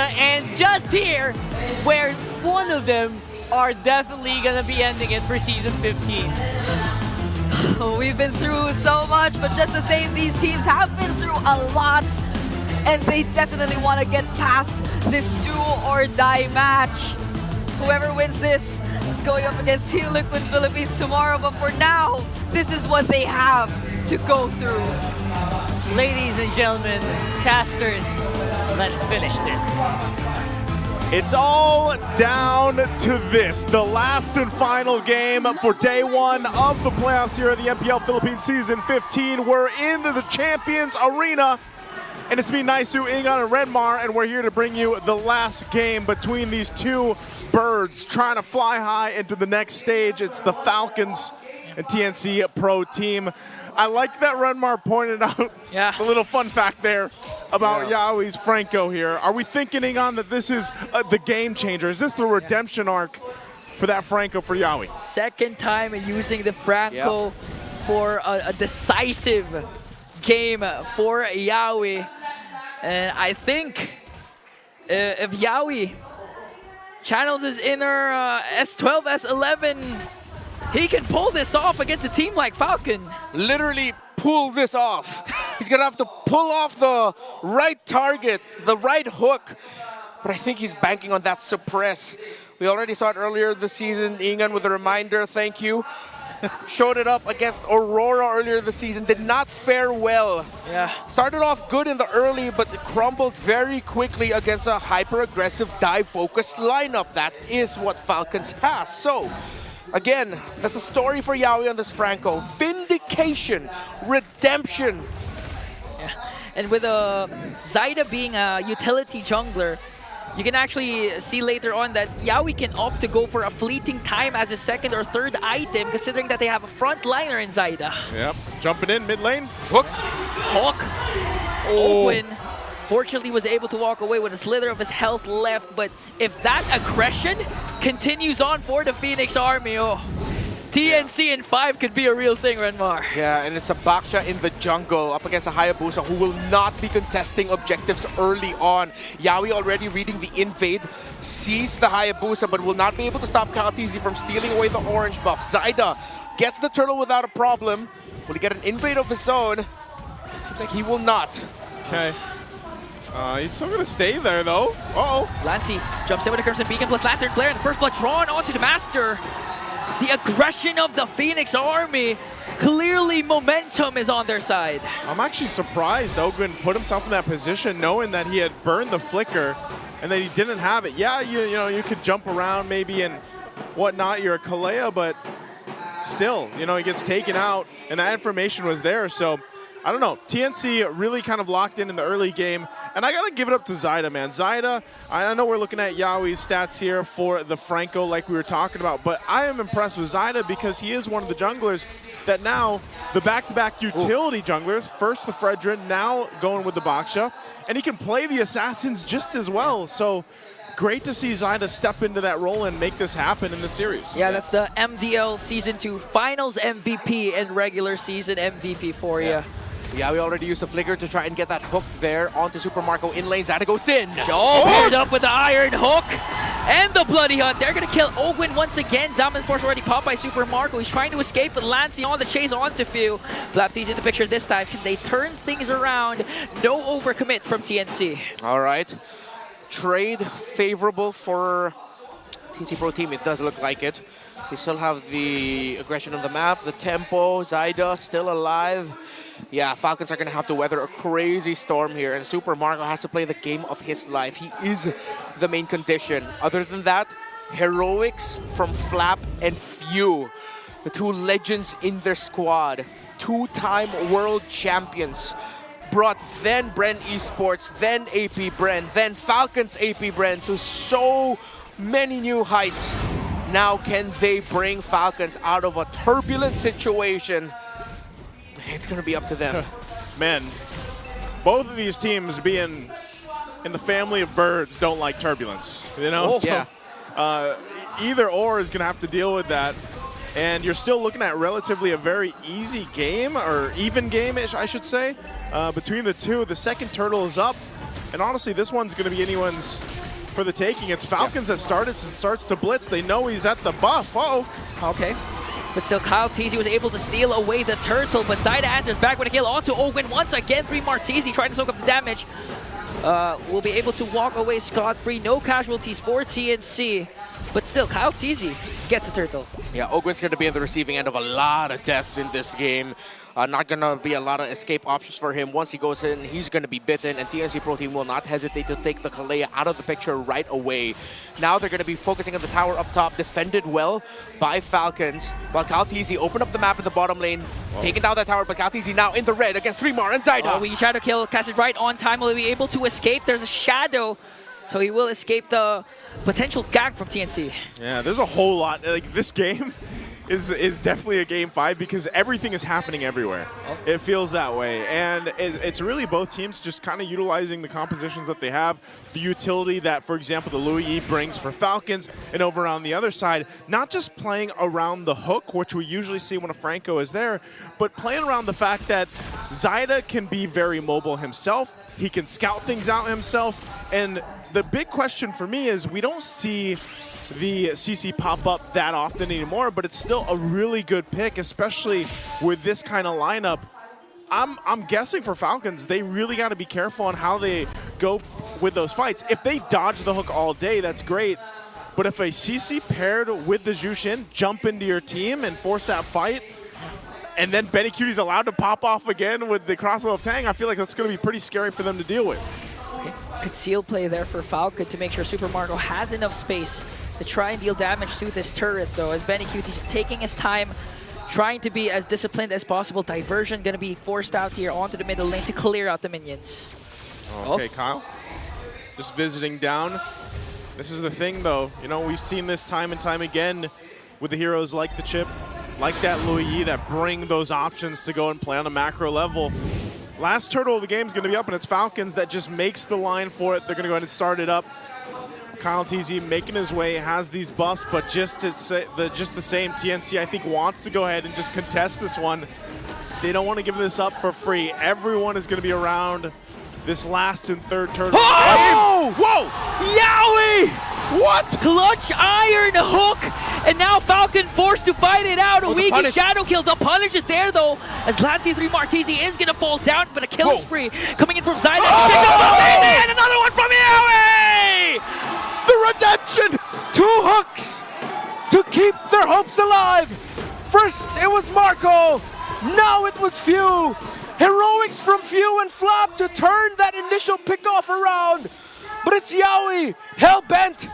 and just here, where one of them are definitely gonna be ending it for Season 15. We've been through so much, but just the same, these teams have been through a lot, and they definitely want to get past this do-or-die match. Whoever wins this is going up against Team Liquid Philippines tomorrow, but for now, this is what they have to go through. Ladies and gentlemen, casters, let's finish this. It's all down to this, the last and final game for day one of the playoffs here at the MPL Philippines Season 15. We're in the Champions Arena, and it's me, Naisu, Ingan, and Renmar, and we're here to bring you the last game between these two birds trying to fly high into the next stage. It's the Falcons and TNC Pro Team. I like that Renmar pointed out a little fun fact there about Yawi's Franco here. Are we thinking, Ingan, that this is the game changer? Is this the redemption arc for that Franco for Yawi? Second time using the Franco for a decisive game for Yawi. And I think if Yawi channels his inner S12, S11, he can pull this off against a team like Falcon. Literally pull this off. He's gonna have to pull off the right target, the right hook. But I think he's banking on that suppress. We already saw it earlier this season. Ingan with a reminder, thank you. Showed it up against Aurora earlier this season. Did not fare well. Started off good in the early, but crumbled very quickly against a hyper-aggressive, dive-focused lineup. That is what Falcons has. So, again, that's the story for Yawi on this Franco. Vindication, redemption. And with Zyda being a utility jungler, you can actually see later on that Yawi can opt to go for a fleeting time as a second or third item, considering that they have a frontliner in Zyda. Yep, jumping in mid lane. Hook. Ogwin fortunately was able to walk away with a slither of his health left, but if that aggression continues on for the Phoenix Army, TNC in 5 could be a real thing, Renmar. Yeah, and it's a Baksha in the jungle up against a Hayabusa who will not be contesting objectives early on. Yawi already reading the invade, sees the Hayabusa, but will not be able to stop Kalatizi from stealing away the orange buff. Zyda gets the turtle without a problem. Will he get an invade of his own? Seems like he will not. Okay. He's still going to stay there, though. Lancy jumps in with a Crimson Beacon plus Lantern Flare, and the first blood drawn onto the Master. The aggression of the Phoenix Army, clearly momentum is on their side. I'm actually surprised Ogwin put himself in that position knowing that he had burned the flicker and that he didn't have it. Yeah, you know, you could jump around maybe and whatnot, you're a Kalea, but still, you know, he gets taken out and that information was there. So I don't know, TNC really kind of locked in the early game, and I gotta give it up to Zyda, man. Zyda, I know we're looking at Yawi's stats here for the Franco like we were talking about, but I am impressed with Zyda because he is one of the junglers that now, the back-to-back utility junglers, first the Fredrin, now going with the Baksha, and he can play the Assassins just as well. So great to see Zyda step into that role and make this happen in the series. Yeah, that's the MDL Season 2 Finals MVP and regular season MVP for you. Yeah, we already used a flicker to try and get that hook there onto Super Marco in lane. Zyda goes in. Paired up with the Iron Hook and the Bloody Hunt. They're going to kill Ogwin once again. Zaman Force already popped by Super Marco. He's trying to escape, but Lancy on the chase onto Few. Flapty's in the picture this time. Can they turn things around? No overcommit from TNC. All right. Trade favorable for TNC Pro Team. It does look like it. They still have the aggression on the map, the tempo. Zyda still alive. Yeah, Falcons are going to have to weather a crazy storm here, and Super Marco has to play the game of his life. He is the main condition. Other than that, heroics from Flap and Few, the two legends in their squad, two-time world champions, brought then Bren eSports, then AP Bren, then Falcons AP Bren to so many new heights. Now can they bring Falcons out of a turbulent situation? It's going to be up to them. Man, both of these teams being in the family of birds don't like turbulence, you know? Either or is going to have to deal with that. And you're still looking at relatively a very easy game, or even game, I should say, between the two. The second turtle is up. And honestly, this one's going to be anyone's for the taking. It's Falcons that starts to blitz. They know he's at the buff. Oh. Okay. But still, Kyle Teasy was able to steal away the turtle, but Zyda answers back with a kill onto Ogwin once again. 3 Marteezy trying to soak up the damage. Will be able to walk away scot-free. No casualties for TNC. But still, Kyle Teasy gets a turtle. Yeah, Ogwin's going to be on the receiving end of a lot of deaths in this game. Not going to be a lot of escape options for him. Once he goes in, he's going to be bitten, and TNC Pro Team will not hesitate to take the Kalea out of the picture right away. Now they're going to be focusing on the tower up top, defended well by Falcons, while Kyle Teasy opened up the map in the bottom lane, taking down that tower, but Kyle Teasy now in the red against 3 Mar and Zyda. Oh, we shadow kill, casted right on time. Will he be able to escape? There's a shadow, so he will escape the potential gag from TNC. Yeah, there's a whole lot. Like, this game is definitely a game 5 because everything is happening everywhere. Oh. It feels that way, and it's really both teams just kind of utilizing the compositions that they have, the utility that, for example, the Louis E brings for Falcons, and over on the other side, not just playing around the hook, which we usually see when a Franco is there, but playing around the fact that Zyda can be very mobile himself, he can scout things out himself, and the big question for me is we don't see the CC pop up that often anymore, but it's still a really good pick, especially with this kind of lineup. I'm guessing for Falcons, they really got to be careful on how they go with those fights. If they dodge the hook all day, that's great. But if a CC paired with the Jushin jump into your team and force that fight, and then Benny Cutie's allowed to pop off again with the crossbow of Tang, I feel like that's going to be pretty scary for them to deal with. Okay. Conceal play there for Falcon to make sure Super Mario has enough space to try and deal damage to this turret, though, as Benny Cutie just taking his time, trying to be as disciplined as possible. Diversion going to be forced out here onto the middle lane to clear out the minions. Okay, Kyle, just visiting down. This is the thing, though. You know, we've seen this time and time again with the heroes like the Chip, like that Louis E, that bring those options to go and play on a macro level. Last turtle of the game is going to be up, and it's Falcons that just makes the line for it. They're going to go ahead and start it up. Kyle TZ making his way, has these buffs, but just the same, TNC I think wants to go ahead and just contest this one. They don't want to give this up for free. Everyone is going to be around this last and third turtle. Oh! Whoa! Yowie! What? Clutch iron hook, and now Falcon forced to fight it out. A weak shadow kill. The punish is there though, as Lancy 3 Marteezy is gonna fall down, but a killing spree coming in from Zyda. And another one from Yowie! The redemption! 2 hooks to keep their hopes alive. First it was Marco, now it was Few. Heroics from Few and Flap to turn that initial pickoff around. But it's Yowie, hell-bent.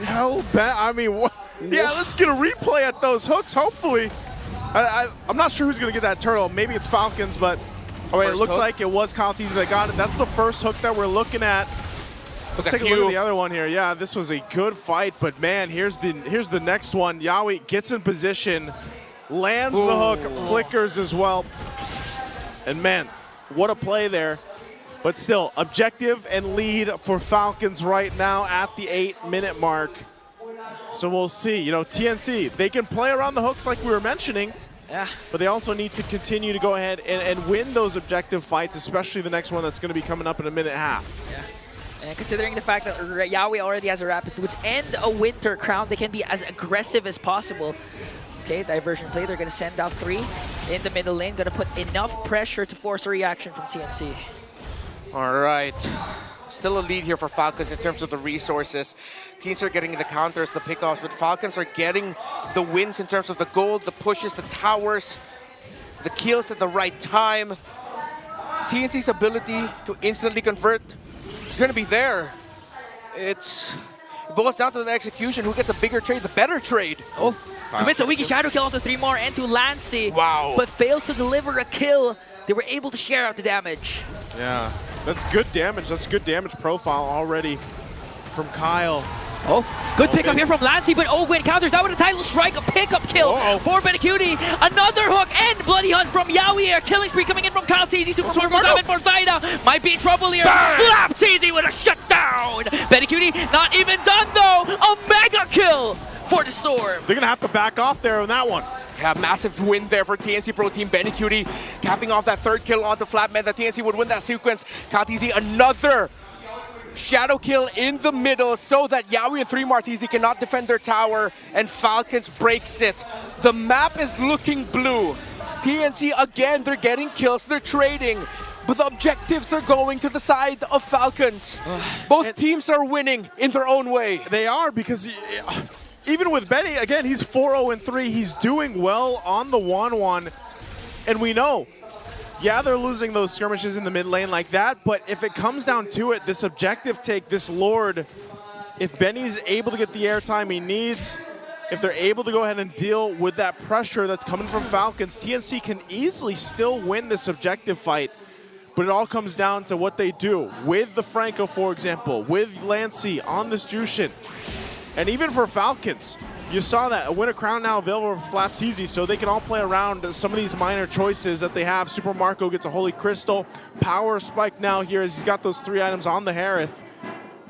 Hell-bent? I mean, what? Yeah, let's get a replay at those hooks, hopefully. I'm not sure who's going to get that turtle. Maybe it's Falcons, but oh, wait, it looks like it was Kyle Teasy that got it. That's the first hook that we're looking at. Let's take a look at the other one here. Yeah, this was a good fight, but man, here's the next one. Yowie gets in position, lands the hook, flickers as well. And man, what a play there. But still, objective and lead for Falcons right now at the 8-minute mark. So we'll see. You know, TNC, they can play around the hooks like we were mentioning. Yeah. But they also need to continue to go ahead and win those objective fights, especially the next one that's going to be coming up in a minute and a half. Yeah. And considering the fact that Yowie already has a Rapid Boots and a Winter Crown, they can be as aggressive as possible. Okay, diversion play. They're going to send out 3 in the middle lane. Going to put enough pressure to force a reaction from TNC. All right. Still a lead here for Falcons in terms of the resources. Teams are getting the counters, the pickoffs, but Falcons are getting the wins in terms of the gold, the pushes, the towers, the kills at the right time. TNC's ability to instantly convert is going to be there. It boils down to the execution. Who gets a bigger trade, the better trade. Oh, commits a weaky shadow kill onto 3 more and to Lancy. Wow. But fails to deliver a kill. They were able to share out the damage. Yeah, that's good damage. That's good damage profile already from Kyle. Oh, good pickup here from Lancy, but Ogwin counters that with a title strike, a pickup kill for Benecuti. Another hook and Bloody Hunt from Yowie. A killing spree coming in from Kyle Teasy. Super Sword for Zyda. Might be in trouble here. Flap Teasy with a shutdown. Benecuti not even done though. A mega kill for the the Storm. They're going to have to back off there on that one. Yeah, massive win there for TNC Pro Team. Benny Cutie capping off that third kill onto Flat meant that TNC would win that sequence. Kaltizi, another shadow kill in the middle so that Yawi and 3 Martizi cannot defend their tower, and Falcons breaks it. The map is looking blue. TNC, again, they're getting kills, they're trading, but the objectives are going to the side of Falcons. Both teams are winning in their own way. They are, because even with Benny, again, he's 4-0-3. He's doing well on the 1-1. And we know, yeah, they're losing those skirmishes in the mid lane like that, but if it comes down to it, this objective take, this Lord, if Benny's able to get the airtime he needs, if they're able to go ahead and deal with that pressure that's coming from Falcons, TNC can easily still win this objective fight. But it all comes down to what they do with the Franco, for example, with Lancey on this Jushin. And even for Falcons, you saw that a Winter Crown now available for Flapteezy, so they can all play around some of these minor choices that they have. Super Marco gets a Holy Crystal. Power Spike now here as he's got those 3 items on the Harith.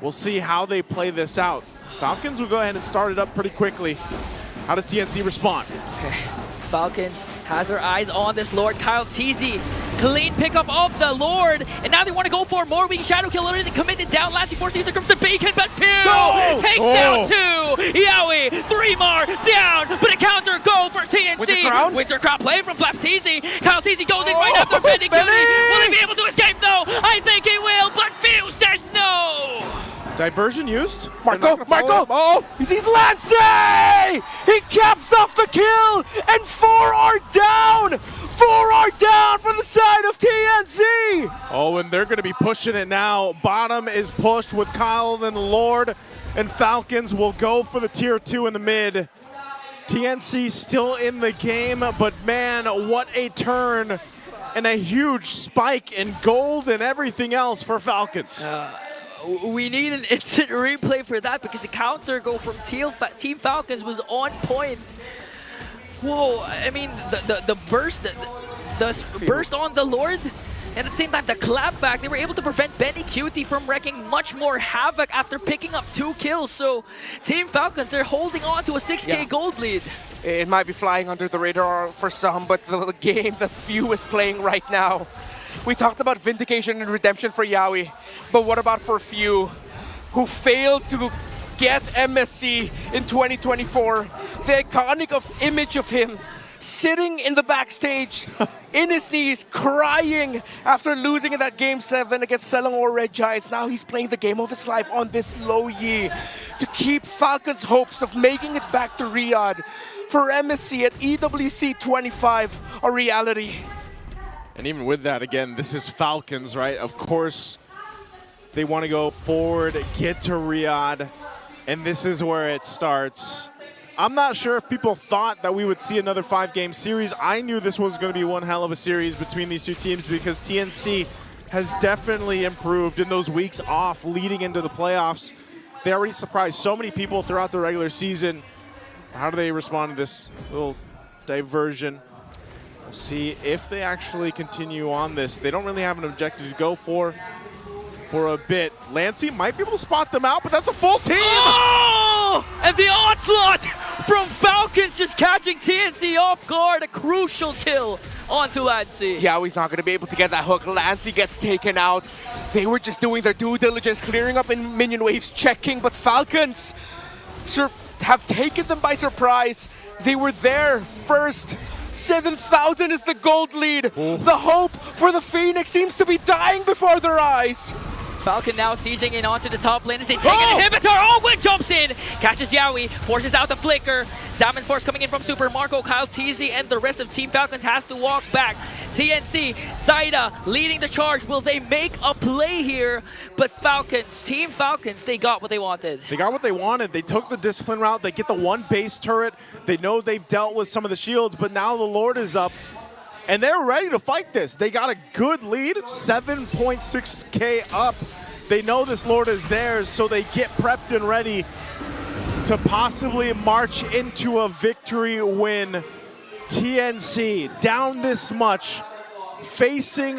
We'll see how they play this out. Falcons will go ahead and start it up pretty quickly. How does TNC respond? Okay. Falcons has their eyes on this Lord. Kaltizi, clean pickup of the Lord, and now they want to go for more weak shadow kill. Already committed down. Lancey forces the Crimson Bacon, but Pew takes down 2. Yawi, 3 more down, but a counter go for TNC. Winter Crown play from Flapteezy. Kaltizi goes in right after Benny. Will he be able to escape though? I think he will, but Pew says no. Diversion used? Marco! Oh! He sees Lancey! He caps off the kill! And 4 are down! 4 are down from the side of TNC! Oh, and they're going to be pushing it now. Bottom is pushed with Kyle and the Lord, and Falcons will go for the tier 2 in the mid. TNC still in the game, but man, what a turn and a huge spike in gold and everything else for Falcons. We need an instant replay for that because the counter go from Team Falcons was on point. Whoa, I mean, the burst, the burst on the Lord, and at the same time, the clapback, they were able to prevent Benny Cutie from wreaking much more havoc after picking up 2 kills. So Team Falcons, they're holding on to a 6K gold lead. It might be flying under the radar for some, but the game that Few is playing right now. We talked about vindication and redemption for Yawi, but what about for Few, who failed to get MSC in 2024? The iconic image of him sitting in the backstage, in his knees, crying after losing in that Game 7 against Selangor Red Giants. Now he's playing the game of his life on this low Yi to keep Falcons' hopes of making it back to Riyadh for MSC at EWC 25 a reality. And even with that, again, this is Falcons, right? Of course, they want to go forward, get to Riyadh, and this is where it starts. I'm not sure if people thought that we would see another 5-game series. I knew this was going to be one hell of a series between these 2 teams because TNC has definitely improved in those weeks off leading into the playoffs. They already surprised so many people throughout the regular season. How do they respond to this little diversion? We'll see if they actually continue on this. They don't really have an objective to go for a bit. Lancey might be able to spot them out, but that's a full team! Oh! And the onslaught from Falcons just catching TNC off guard. A crucial kill onto Lancey. Yawi's not going to be able to get that hook. Lancey gets taken out. They were just doing their due diligence, clearing up in minion waves, checking, but Falcons have taken them by surprise. They were there first. 7,000 is the gold lead. Ooh. The hope for the Phoenix seems to be dying before their eyes. Falcon now sieging in onto the top lane as they take an inhibitor. Oh, Win jumps in, catches Yawi, forces out the flicker. Salmon Force coming in from Super Marco, Kaltizi, and the rest of Team Falcons has to walk back. TNC, Zaida leading the charge. Will they make a play here? But Falcons, Team Falcons, they got what they wanted. They got what they wanted. They took the discipline route. They get the 1 base turret. They know they've dealt with some of the shields, but now the Lord is up. And they're ready to fight this. They got a good lead, 7.6K up. They know this Lord is theirs, so they get prepped and ready to possibly march into a victory win. TNC down this much, facing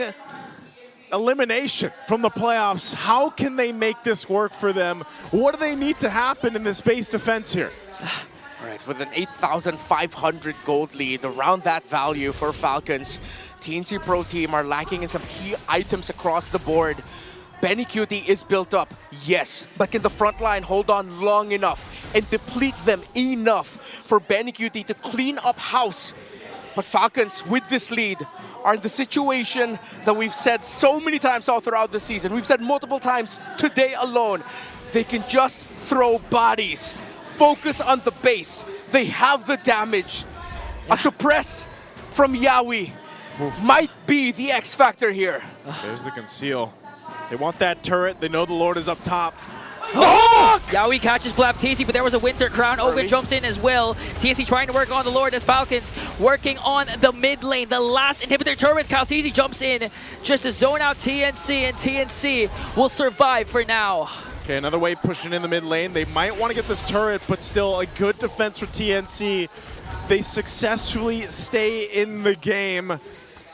elimination from the playoffs. How can they make this work for them? What do they need to happen in this base defense here? All right, with an 8,500 gold lead, around that value for Falcons, TNC Pro Team are lacking in some key items across the board. Benny Cutie is built up, yes, but can the front line hold on long enough and deplete them enough for Benny Cutie to clean up house? But Falcons, with this lead, are in the situation that we've said so many times all throughout the season. We've said multiple times today alone. They can just throw bodies, focus on the base. They have the damage. A suppress from Yawi might be the X factor here. There's the conceal. They want that turret. They know the Lord is up top. Oh! Yawi catches Flap TNC, but there was a Winter Crown. Ogren jumps in as well. TNC trying to work on the Lord as Falcons working on the mid lane. The last inhibitor turret. Kaltizi jumps in just to zone out TNC, and TNC will survive for now. Okay, another wave pushing in the mid lane. They might want to get this turret, but still a good defense for TNC. They successfully stay in the game.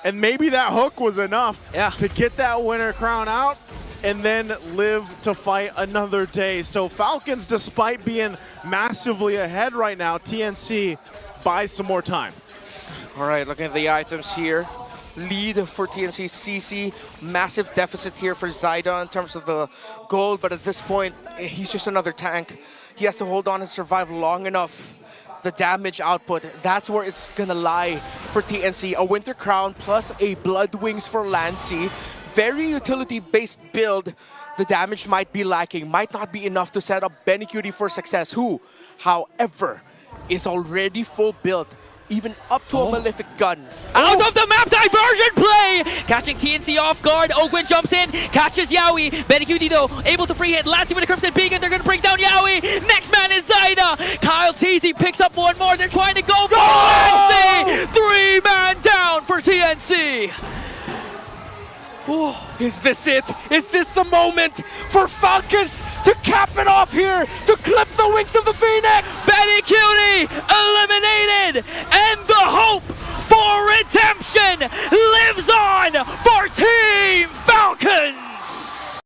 And maybe that hook was enough to get that Winter Crown out and then live to fight another day. So Falcons, despite being massively ahead right now, TNC buys some more time. All right, looking at the items here. Lead for TNC CC, massive deficit here for Zyda in terms of the gold, but at this point, he's just another tank. He has to hold on and survive long enough. The damage output, that's where it's gonna lie for TNC. A Winter Crown plus a Blood Wings for Lancy. Very utility-based build. The damage might be lacking, might not be enough to set up Benny Cutie for success, who, however, is already full build. Even up to a Malefic Gun. Out of the map, diversion play! Catching TNC off guard. Ogwen jumps in, catches Yawi. Benny Cutie, though, able to free hit. Lancy with a Crimson Beacon. They're going to bring down Yawi. Next man is Zyda. Kyle TZ picks up one more. They're trying to go for Lancy. 3-man down for TNC. Is this it? Is this the moment for Falcons to cap it off here, to clip the wings of the Phoenix? Benny Cutie eliminated, and the hope for redemption lives on for TNC.